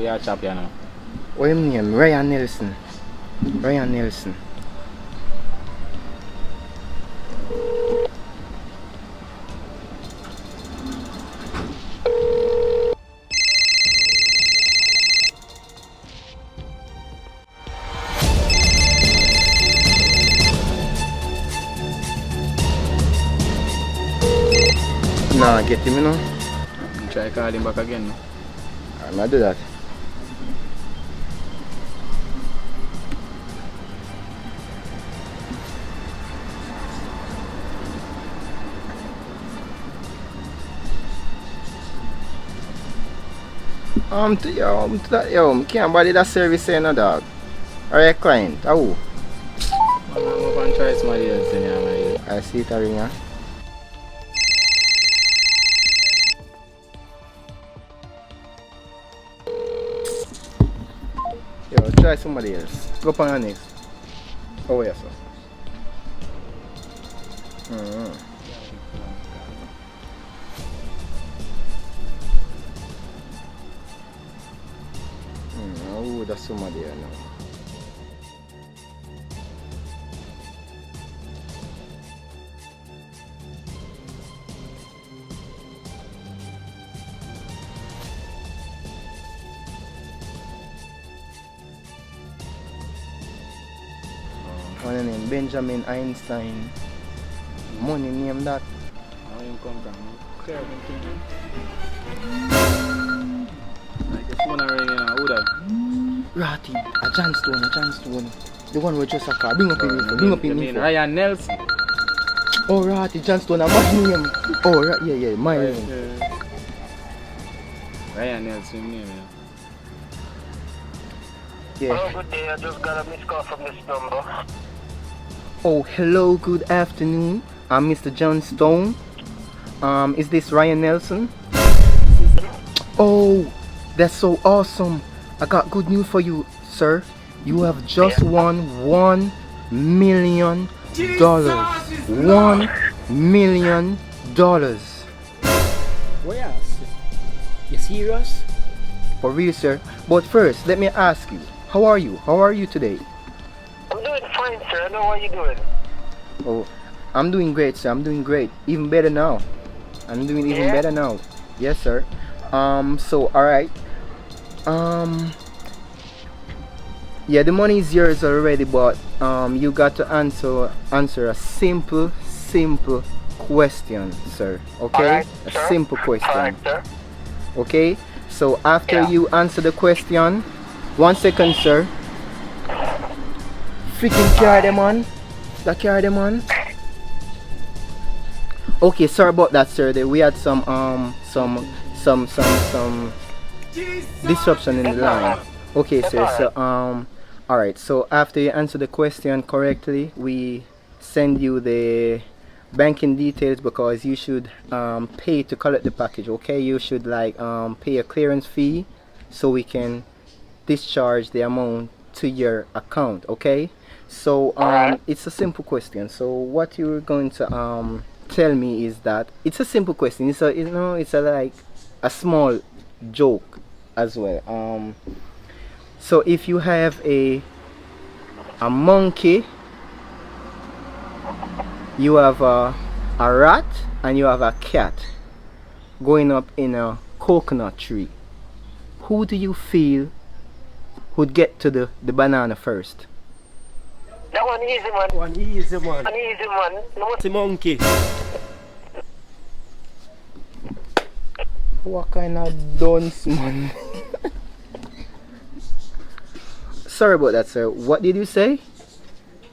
we are chop you now. What him name? Ryan Nelson. Ryan Nelson. Nah, get him, you know. Try call him back again. No? I'm not do that. Yo, can't body that service say no dog. Or your client, oh. I'm going to try somebody else in here, man. I see it a ringer. Yo, try somebody else. Go up on your next. Oh, yes, sir. Oh, that's somebody here now. One name Benjamin Einstein. Money name that. How you come from? Clear everything. Like the phone ringing now. Who that? Ratty, a John Stone. The one with just a car. Bring up in You mean Ryan Nelson? Oh, Ratty, John Stone, my name. Oh, right, yeah, my name. Ryan Nelson name, Yeah. Oh, good day. I just got a missed call from this number. Oh, hello, good afternoon. I'm Mr. John Stone. Is this Ryan Nelson? Oh, that's so awesome. I got good news for you, sir. You have just won $1 million. $1 million. Where? You serious? For real, sir. But first, let me ask you, how are you? How are you today? I'm doing fine, sir. I know how you doing. Oh, I'm doing great, sir. I'm doing great. Even better now. I'm doing even Yeah? better now. Yes, sir. So, alright. Yeah, the money is yours already, but you got to answer a simple question, sir. Okay? Alright, A sir. simple question. Alright, sir. Okay? So after Yeah. you answer the question, 1 second, sir. Freaking carry them on. That carry them on. Okay, sorry about that, sir. We had some disruption in the line. Okay, sir. So alright. So after you answer the question correctly, we send you the banking details because you should pay to collect the package. Okay, you should like pay a clearance fee so we can discharge the amount to your account. Okay, so it's a simple question. So what you're going to tell me is that it's a simple question. It's a it's a like a small joke as well. So if you have a monkey, you have a rat, and you have a cat going up in a coconut tree, who do you feel would get to the banana first? That one easy, man. One easy man. An easy, man. No, The monkey. What kind of dunce, man? Sorry about that, sir. What did you say?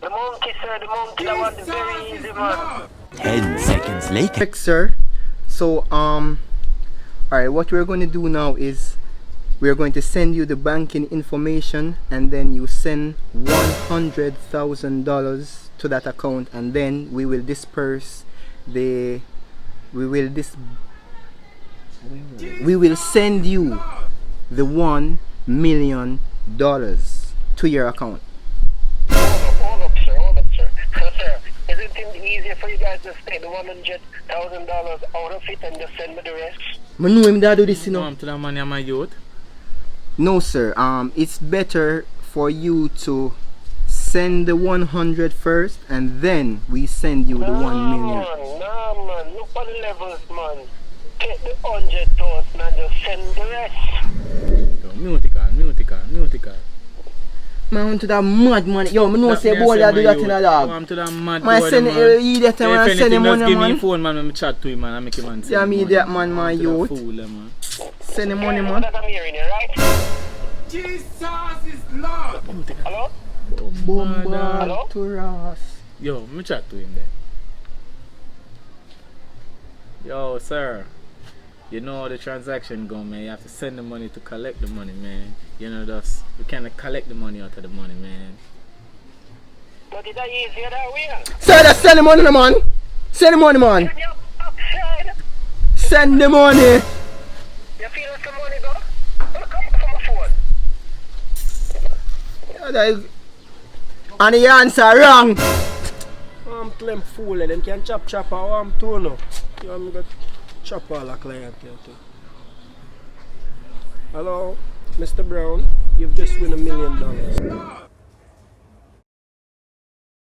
the monkey, sir. The monkey. That one is very easy, man. 10 seconds later. Correct, sir. So alright, what we're going to do now is we're going to send you the banking information, and then you send $100,000 to that account, and then we will disperse the we will send you the $1 million to your account. Hold up, sir. So, sir, isn't it easier for you guys to take the $100,000 out of it and just send me the rest? I know him that do this, you No, know. I'm telling man, you're my youth. No, sir. It's better for you to send the 100 first, and then we send you the 1 million. Nah, man. Look for the levels, man. Take the 100,000 and just send the rest. Yo, musical. Man, I want to that mad money. Yo, I know say boy that do that in a dog. I'm to that mad Man, boy, send man. it that time and send him money, Just give me man. phone, man, let me chat to him, man. I make him man send Yeah, me me money. that man, my To that youth. fool, man. Send him money, You know man. that I'm hearing you, right? Hello? Bombard Hello? to Ross. Yo, me chat to him there. Yo, sir. You know how the transaction go, man. You have to send the money to collect the money, man. You know, that's we can't collect the money out of the money, man. But is that easier that way? Sir, just send the money, man. Send the money, man. When you're upside, Send the money. you feel some money go? Well, come from my phone. Yeah, that is- And the answer wrong. I'm claim fool, them can chop how I'm too no. You want me to chop all the client here too. Hello, Mr. Brown, you've just won $1 million.